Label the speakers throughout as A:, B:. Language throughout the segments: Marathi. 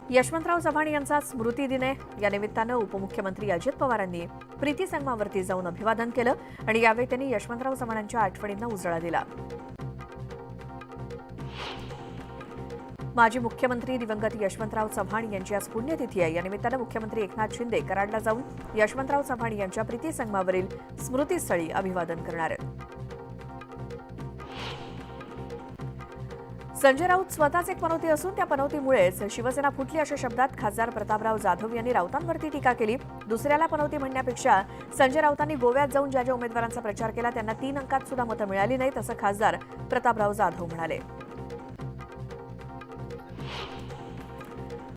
A: यशवंतराव चव्हाण यांचा स्मृती दिन आहे। या निमित्तानं उपमुख्यमंत्री अजित पवारांनी प्रीती संगमावरती जाऊन अभिवादन केलं आणि यावेळी त्यांनी यशवंतराव चव्हाणांच्या आठवणींना उजाळा दिला। माजी मुख्यमंत्री दिवंगत यशवंतराव चव्हाण यांची आज पुण्यतिथी आहे। या निमित्तानं मुख्यमंत्री एकनाथ शिंदे कराडला जाऊन यशवंतराव चव्हाण यांच्या प्रीती संगमावरील स्मृतीस्थळी अभिवादन करणार आहेत। संजय राऊत स्वतःच एक पनौती असून त्या पनौतीमुळेच शिवसेना फुटली अशा शब्दात खासदार प्रतापराव जाधव यांनी राऊतांवरती टीका केली। दुसऱ्याला पनौती म्हणण्यापेक्षा संजय राऊतांनी गोव्यात जाऊन ज्या उमेदवारांचा प्रचार केला त्यांना 3 अंकात सुद्धा मतं मिळाली नाहीत असं खासदार प्रतापराव जाधव म्हणाले।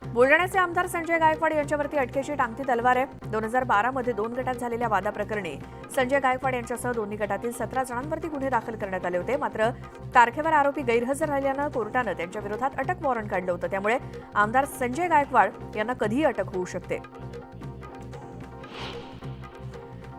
A: बुलढाण्याचे आमदार संजय गायकवाड यांच्यावरती अटकेची टांगती तलवार आहे। 2012 मध्ये 2 गटात झालेल्या वादाप्रकरणी संजय गायकवाड यांच्यासह दोन्ही गटातील 17 जणांवरती गुन्हे दाखल करण्यात आले होते। मात्र तारखेवर आरोपी गैरहजर राहिल्यानं कोर्टानं त्यांच्या विरोधात अटक वॉरंट काढलं होतं। त्यामुळे आमदार संजय गायकवाड यांना कधीही अटक होऊ शकते।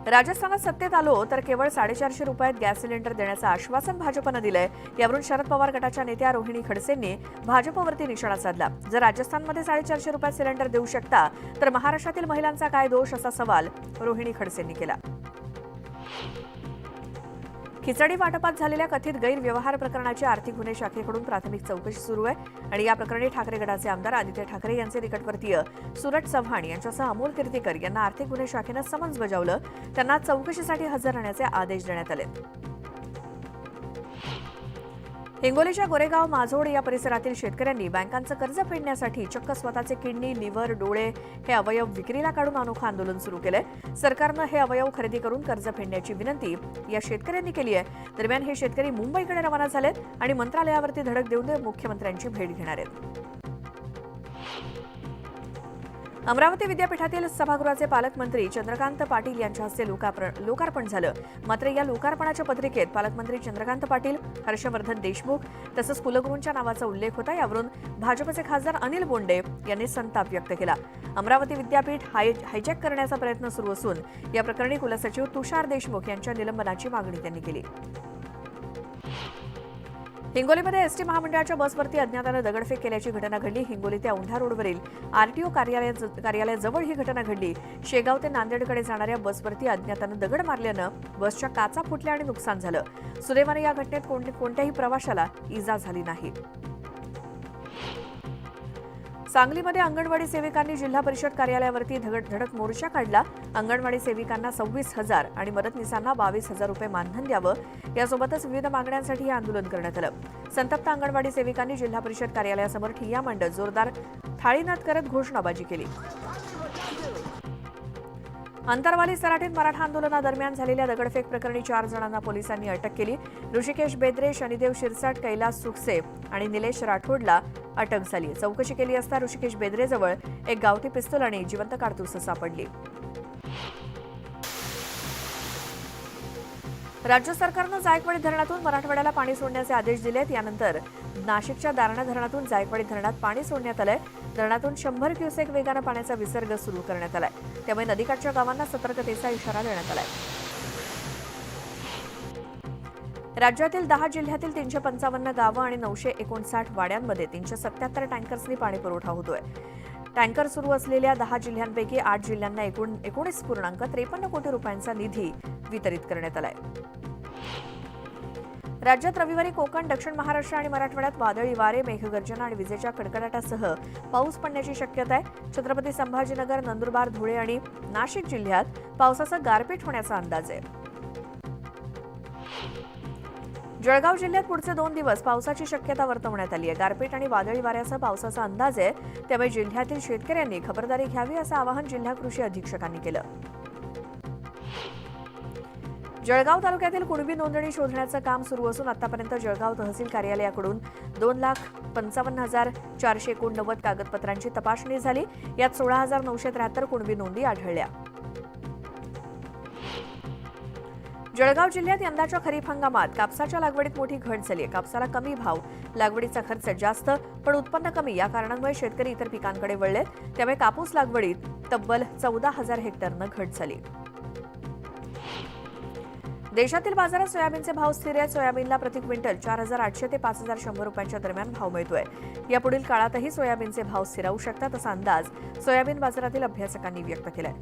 A: राजस्थानात सत्तेत आलो तर केवळ 450 रुपयात गॅस सिलेंडर देण्याचं आश्वासन भाजपनं दिलंय। यावरून शरद पवार गटाच्या नेत्या रोहिणी खडसेंनी भाजपवरती निशाणा साधला। जर राजस्थानमध्ये 450 रुपयात सिलेंडर देऊ शकता तर महाराष्ट्रातील महिलांचा काय दोष असा सवाल रोहिणी खडसेंनी केला। खिचडी वाटपात झालेल्या कथित गैरव्यवहार प्रकरणाची आर्थिक गुन्हे शाखेकडून प्राथमिक चौकशी सुरू आहे आणि या प्रकरणी ठाकरे गटाचे आमदार आदित्य ठाकरे यांचे निकटवर्तीय सूरज चव्हाण यांच्यासह अमोल कीर्तीकर यांना आर्थिक गुन्हे शाखेनं समन्स बजावलं। त्यांना चौकशीसाठी हजर राहण्याचे आदेश देण्यात आले। हिंगोलीच्या गोरेगाव माजोड या परिसरातील शेतकऱ्यांनी बँकांचं कर्ज फेडण्यासाठी चक्क स्वतःचे किडनी, लिव्हर, डोळे हे अवयव विक्रीला काढून अनोखं आंदोलन सुरू केलंय। सरकारनं हे अवयव खरेदी करून कर्ज फेडण्याची विनंती या शेतकऱ्यांनी केली आहे। दरम्यान हे शेतकरी मुंबईकडे रवाना झालेत आणि मंत्रालयावरती धडक देऊन मुख्यमंत्र्यांची भेट घेणार आहेत। अमरावती विद्यापीठातील सभागृहाचे पालकमंत्री चंद्रकांत पाटील यांच्या हस्ते लोकार्पण झालं। मात्र या लोकार्पणाच्या पत्रिकेत पालकमंत्री चंद्रकांत पाटील, हर्षवर्धन देशमुख तसंच कुलगुरूंच्या नावाचा उल्लेख होता। यावरून भाजपचे खासदार अनिल बोंडे यांनी संताप व्यक्त केला। अमरावती विद्यापीठ हायजॅक करण्याचा प्रयत्न सुरू असून या प्रकरणी कुलसचिव तुषार देशमुख यांच्या निलंबनाची मागणी त्यांनी केली। हिंगोलीमध्ये एसटी महामंडळाच्या बसवरती अज्ञातानं दगडफेक केल्याची घटना घडली। हिंगोली ते औंढा रोडवरील आरटीओ कार्यालयाजवळ ही घटना घडली। शेगाव ते नांदेडकडे जाणाऱ्या बसवरती अज्ञातानं दगड मारल्यानं बसच्या काचा फुटल्या आणि नुकसान झालं। सुदैवाने या घटनेत कोणत्याही प्रवाशाला इजा झाली नाही। सांगलीमध्ये अंगणवाडी सेविकांनी जिल्हा परिषद कार्यालयावरती धडक मोर्चा काढला। अंगणवाडी सेविकांना 26,000 आणि मदतनीसांना 22,000 रुपये मानधन द्यावं यासोबतच विविध मागण्यांसाठी हे आंदोलन करण्यात आलं। संतप्त अंगणवाडी सेविकांनी जिल्हा परिषद कार्यालयासमोर ठिय्या मांडत जोरदार थाळीनाद करत घोषणाबाजी केली। अंतरवाली सराटीत मराठा आंदोलनादरम्यान झालेल्या दगडफेक प्रकरणी 4 जणांना पोलिसांनी अटक केली। ऋषिकेश बेद्रे, शनिदेव शिरसाट, कैलास सुखसे आणि निलेश राठोडला अटक झाली। चौकशी केली असता ऋषिकेश बेद्रेजवळ एक गावठी पिस्तूल आणि जिवंत काडतूस सापडली। राज्य सरकारनं जायकवाडी धरणातून मराठवाड्याला पाणी सोडण्याचे आदेश दिलेत। यानंतर नाशिकच्या दारणा धरणातून जायकवाडी धरणात पाणी सोडण्यात आलंय। धरणातून 100 क्युसेक वेगानं पाण्याचा विसर्ग सुरू करण्यात आलाय। त्यामुळे नदीकाठच्या गावांना सतर्कतेचा इशारा देण्यात आलाय। राज्यातील 10 जिल्ह्यातील 355 गावं आणि 959 वाड्यांमध्ये 377 टँकर्सनी पाणी पुरवठा होतोय। टँकर सुरू असलेल्या 10 जिल्ह्यांपैकी 8 जिल्ह्यांना 19.53 कोटी रुपयांचा निधी वितरित करण्यात आलाय। राज्यात रविवारी कोकण, दक्षिण महाराष्ट्र आणि मराठवाड्यात वादळी वारे, मेघगर्जना आणि विजेच्या कडकडाटासह पाऊस पडण्याची शक्यता आहे। छत्रपती संभाजीनगर, नंदुरबार, धुळे आणि नाशिक जिल्ह्यात पावसाचा गारपीट होण्याचा अंदाज आहे। जळगाव जिल्ह्यात पुढचे 2 दिवस पावसाची शक्यता वर्तवण्यात आली आहे। गारपीट आणि वादळी वाऱ्यासह पावसाचा अंदाज आहे। त्यामुळे जिल्ह्यातील शेतकऱ्यांनी खबरदारी घ्यावी असं आवाहन जिल्हा कृषी अधीक्षकांनी केलं। जळगाव तालुक्यातील कुणबी नोंदणी शोधण्याचं काम सुरू असून आतापर्यंत जळगाव तहसील कार्यालयाकडून 2,55,489 कागदपत्रांची तपासणी झाली। यात 16,973 कुणबी नोंदी आढळल्या। जळगाव जिल्ह्यात यंदाच्या खरीप हंगामात कापसाच्या लागवडीत मोठी घट झाली आहे। कापसाला कमी भाव, लागवडीचा खर्च जास्त पण उत्पन्न कमी या कारणांमुळे शेतकरी इतर पिकांकडे वळले। त्यामुळे कापूस लागवडीत तब्बल 14,000 हेक्टरनं घट झाली। देशातील बाजारात सोयाबीनचे भाव स्थिर आहेत. सोयाबीनला प्रति क्विंटल 4,800 ते 5,100 रुपयांच्या दरम्यान भाव मिळतोय. यापुढील काळातही सोयाबीनचे भाव स्थिर राहू शकतात असा अंदाज सोयाबीन बाजारातील अभ्यासकांनी व्यक्त केलाय.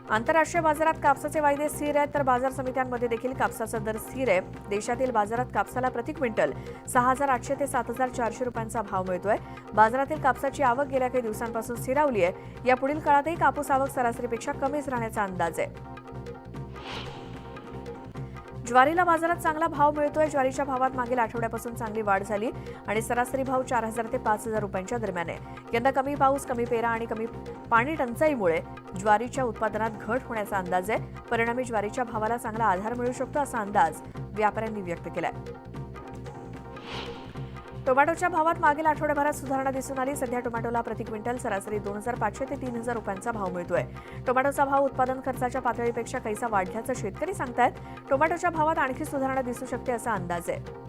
A: आंतरराष्ट्रीय बाजारात कापसाचे वायदे स्थिर आहेत, तर बाजार समित्यांमध्ये देखील कापसाचा दर स्थिर आहे. देशातील बाजारात कापसाला प्रति क्विंटल 6,800 ते 7,400 रुपयांचा भाव मिळतोय. बाजारातील कापसाची आवक गेल्या काही दिवसांपासून स्थिरावली आहे. यापुढील काळातही कापूस आवक सरासरीपेक्षा कमीच राहण्याचा अंदाज आहे. ज्वारीला बाजारात चांगला भाव मिळतोय. ज्वारीच्या भावात मागील आठवड्यापासून चांगली वाढ झाली आणि सरासरी भाव 4,000 ते 5,000 रुपयांच्या दरम्यान आहे. यंदा कमी पाऊस, कमी पेरा आणि कमी पाणी टंचाईमुळे ज्वारीच्या उत्पादनात घट होण्याचा अंदाज आहे. परिणामी ज्वारीच्या भावाला चांगला आधार मिळू शकतो असा अंदाज व्यापाऱ्यांनी व्यक्त केलाय. टोमॅटोच्या भावात मागील आठवड्याभरात सुधारणा दिसून आली. सध्या टोमॅटोला प्रति क्विंटल सरासरी 2,500 ते 3,000 रुपयांचा भाव मिळतोय. टोमॅटोचा भाव उत्पादन खर्चाच्या पातळीपेक्षा काहीसा वाढल्याचं शेतकरी सांगतायत. टोमॅटोच्या भावात आणखी सुधारणा दिसू शकते असा अंदाज आहे.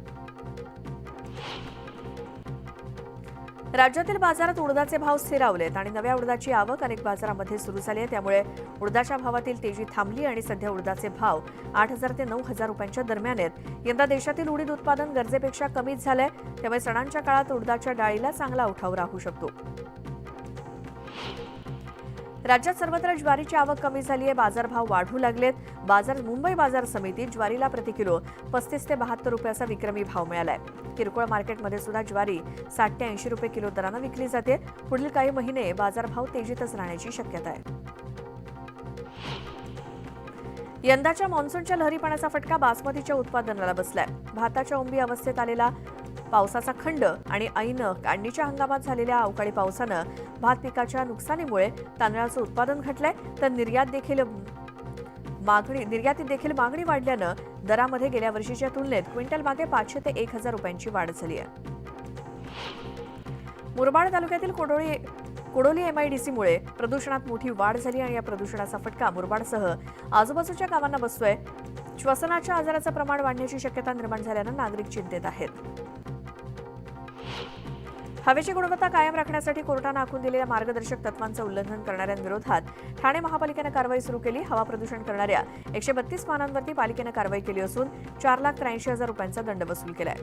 A: राज्यातील बाजारात उडदाचे भाव स्थिरावलेत आणि नव्या उडदाची आवक अनेक बाजारांमध्ये सुरू झाली आहे. त्यामुळे उडदाच्या भावातील तेजी थांबली आणि सध्या उडदाचे भाव 8,000 ते 9,000 रुपयांच्या दरम्यान आहेत. यंदा देशातील उडीद उत्पादन गरजेपेक्षा कमीच झालंय. त्यामुळे सणांच्या काळात उडदाच्या डाळीला चांगला उठाव राहू शकतो. राज्यात सर्वत्र ज्वारीची आवक कमी झाली आहे. बाजारभाव वाढू लागलेत. मुंबई बाजार समितीत ज्वारीला प्रति किलो 35 ते 72 रुपयाचा विक्रमी भाव मिळालाय. किरकोळ मार्केटमध्ये सुद्धा ज्वारी 60 ते 80 रुपये किलो दरानं विकली जाते. पुढील काही महिने बाजारभाव तेजीतच राहण्याची शक्यता आहे. यंदाच्या मान्सूनच्या लहरीपणाचा फटका बासमतीच्या उत्पादनाला बसलाय. भाताच्या ओंबी अवस्थेत आलेला पावसाचा खंड आणि ऐन काढणीच्या हंगामात झालेल्या अवकाळी पावसानं भात पिकाच्या नुकसानीमुळे तांदळाचं उत्पादन घटलंय. तर निर्यातीत देखील मागणी वाढल्यानं दरामध्ये गेल्या वर्षीच्या तुलनेत क्विंटल मागे 500 ते 1,000 रुपयांची वाढ झाली आहे. मुरबाड तालुक्यातील कोडोली एमआयडीसीमुळे प्रदूषणात मोठी वाढ झाली आणि या प्रदूषणाचा फटका मुरबाडसह आजूबाजूच्या गावांना बसतोय. श्वसनाच्या आजाराचं प्रमाण वाढण्याची शक्यता निर्माण झाल्यानं नागरिक चिंतेत आहेत. हवेची गुणवत्ता कायम राखण्यासाठी कोर्टानं आखून दिलेल्या मार्गदर्शक तत्वांचं उल्लंघन करणाऱ्यांविरोधात ठाणे महापालिकेनं कारवाई सुरू केली. हवा प्रदूषण करणाऱ्या 132 वाहनांवरती पालिकेनं कारवाई केली असून 4,83,000 रुपयांचा दंड वसूल केलाय.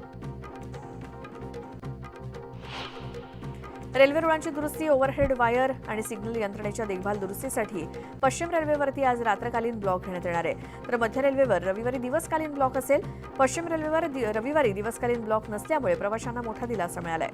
A: रेल्वे रुळांची दुरुस्ती, ओव्हरहेड वायर आणि सिग्नल यंत्रणेच्या देखभाल दुरुस्तीसाठी पश्चिम रेल्वेवरती आज रात्रकालीन ब्लॉक घेण्यात येणार आहे. तर मध्य रेल्वेवर रविवारी दिवसकालीन ब्लॉक असेल. पश्चिम रेल्वेवर रविवारी दिवसकालीन ब्लॉक नसल्यामुळे प्रवाशांना मोठा दिलासा मिळालाय.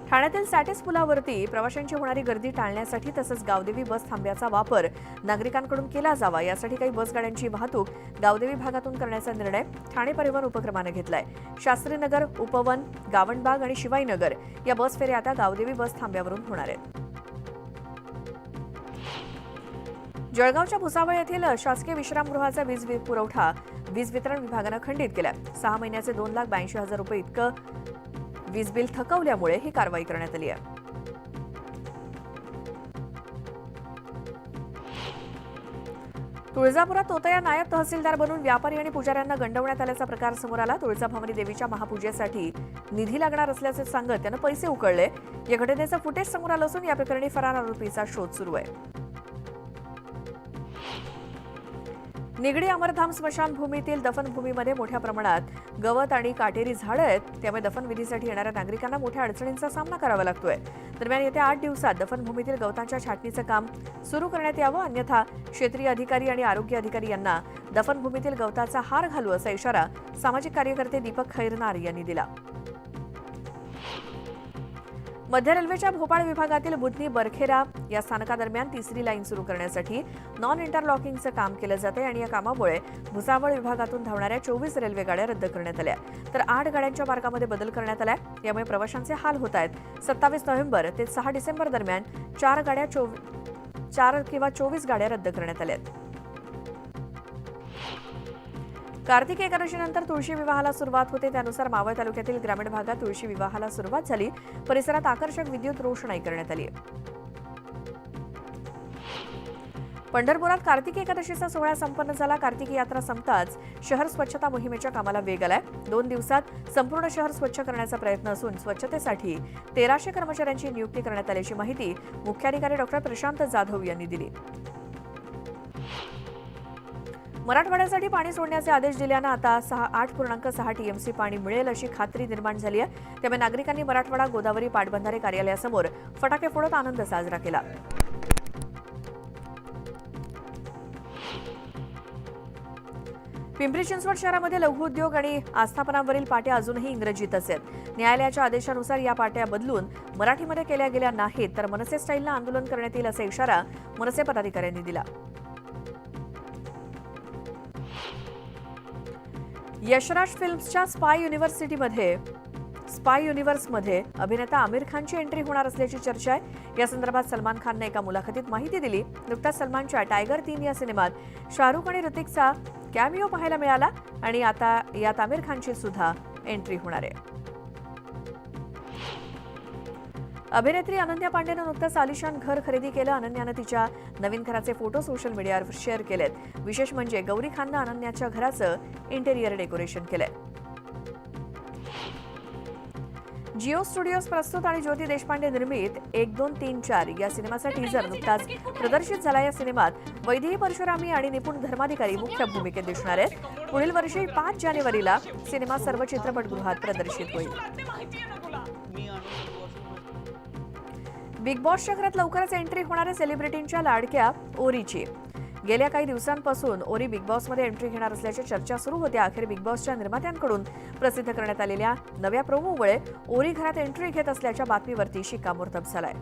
A: ठाण्यातील सॅटिस पुलावरती प्रवाशांची होणारी गर्दी टाळण्यासाठी तसंच गावदेवी बस थांब्याचा वापर नागरिकांकडून केला जावा यासाठी काही बसगाड्यांची वाहतूक गावदेवी भागातून करण्याचा निर्णय ठाणे परिवहन उपक्रमानं घेतलाय. शास्त्रीनगर, उपवन, गावणबाग आणि शिवाईनगर या बस फेऱ्या आता गावदेवी बस थांब्यावरून होणार आहेत. जळगावच्या भुसावळ येथील शासकीय विश्रामगृहाचा वीज पुरवठा वीज वितरण विभागानं खंडित केलाय. 6 महिन्याचे 2,82,000 रुपये इतकं वीज बिल थकवल्यामुळे ही कारवाई करण्यात आली आहे. तुळजापुरात तोतया नायब तहसीलदार बनून व्यापारी आणि पुजाऱ्यांना गंडवण्यात आल्याचा प्रकार समोर आला. तुळजाभवानी देवीच्या महापूजेसाठी निधी लागणार असल्याचे सांगत त्यानं पैसे उकळले. या घटनेचं फुटेज समोर आलं असून या प्रकरणी फरार आरोपीचा शोध सुरू आहे. निगडी अमरधाम स्मशानभूमीतील दफनभूमीमध्ये मोठ्या प्रमाणात गवत आणि काटेरी झाडं आहेत. त्यामुळे दफनविधीसाठी येणाऱ्या नागरिकांना मोठ्या अडचणींचा सामना करावा लागतोय. दरम्यान येत्या 8 दिवसात दफनभूमीतील गवतांच्या छाटणीचं काम सुरू करण्यात यावं, अन्यथा क्षेत्रीय अधिकारी आणि आरोग्य अधिकारी यांना दफनभूमीतील गवताचा हार घालू असा इशारा सामाजिक कार्यकर्ते दीपक खैरनार यांनी दिला. मध्य रेल्वेच्या भोपाळ विभागातील बुधनी बरखेरा या स्थानकादरम्यान 3री लाईन सुरू करण्यासाठी नॉन इंटरलॉकिंगचं काम केलं जाते आणि या कामामुळे भुसावळ विभागातून धावणाऱ्या 24 रेल्वे गाड्या रद्द करण्यात आल्या. तर 8 गाड्यांच्या मार्गामध्ये बदल करण्यात आलाय. यामुळे प्रवाशांचे हाल होत आहेत. 27 नोव्हेंबर ते 6 डिसेंबर दरम्यान 4 किंवा 24 गाड्या रद्द करण्यात आल्या. कार्तिक एकादशीनंतर तुळशी विवाहाला सुरुवात होते. त्यानुसार मावळ तालुक्यातील ग्रामीण भागात तुळशी विवाहाला सुरुवात झाली. परिसरात आकर्षक विद्युत रोषणाई करण्यात आली. पंढरपुरात कार्तिक एकादशीचा सोहळा संपन्न झाला. कार्तिकी यात्रा संपताच शहर स्वच्छता मोहिमेच्या कामाला वेग आलाय. 2 दिवसात संपूर्ण शहर स्वच्छ करण्याचा प्रयत्न असून स्वच्छतेसाठी 1300 कर्मचाऱ्यांची नियुक्ती करण्यात आल्याची माहिती मुख्याधिकारी डॉ. प्रशांत जाधव यांनी दिली. मराठवाड्यासाठी पाणी सोडण्याचे आदेश दिल्यानं आता 8.6 टीएमसी पाणी मिळेल अशी खात्री निर्माण झाली आहे. त्यामुळे नागरिकांनी मराठवाडा गोदावरी पाटबंधारे कार्यालयासमोर फटाके फोडत आनंद साजरा केला. पिंपरी चिंचवड शहरामध्ये लघु उद्योग आणि आस्थापनांवरील पाट्या अजूनही इंग्रजीतच आहेत. न्यायालयाच्या आदेशानुसार या पाट्या बदलून मराठीमध्ये केल्या गेल्या नाहीत तर मनसे स्टाईलनं आंदोलन करण्यात येईल असा इशारा मनसे पदाधिकाऱ्यांनी दिला. यशराज फिल्म्सच्या स्पाय युनिव्हर्समध्ये अभिनेता आमिर खानची एंट्री होणार असल्याची चर्चा आहे. या संदर्भात सलमान खानने एका मुलाखतीत माहिती दिली. नुकताच सलमानच्या टायगर 3 या सिनेमात शाहरुख आणि ऋतिकचा कॅमिओ पाहायला मिळाला आणि आता यात आमिर खानची सुद्धा एंट्री होणार आहे. अभिनेत्री अनन्या पांडेनं नुकतंच आलिशान घर खरेदी केलं. अनन्यानं तिच्या नवीन घराचे फोटो सोशल मीडियावर शेअर केलेत. विशेष म्हणजे गौरी खाननं अनन्याच्या घराचं इंटेरियर डेकोरेशन केलंय. जिओ स्टुडिओज प्रस्तुत आणि ज्योती देशपांडे निर्मित 1, 2, 3, 4 या सिनेमाचा टीझर नुकताच प्रदर्शित झाला. या सिनेमात वैदेही परशुरामी आणि निपुण धर्माधिकारी मुख्य भूमिकेत दिसणार आहेत. पुढील वर्षी 5 जानेवारीला सिनेमा सर्व चित्रपटगृहात प्रदर्शित होईल. बिग बॉसच्या घरात लवकरच एंट्री होणाऱ्या सेलिब्रिटींच्या लाडक्या ओरीची. गेल्या काही दिवसांपासून ओरी बिग बॉसमध्ये एंट्री घेणार असल्याच्या चर्चा सुरू होत्या. अखेर बिग बॉसच्या निर्मात्यांकडून प्रसिद्ध करण्यात आलेल्या नव्या प्रोमोमुळे ओरी घरात एंट्री घेत असल्याच्या बातमीवरती शिक्कामोर्तब झालाय.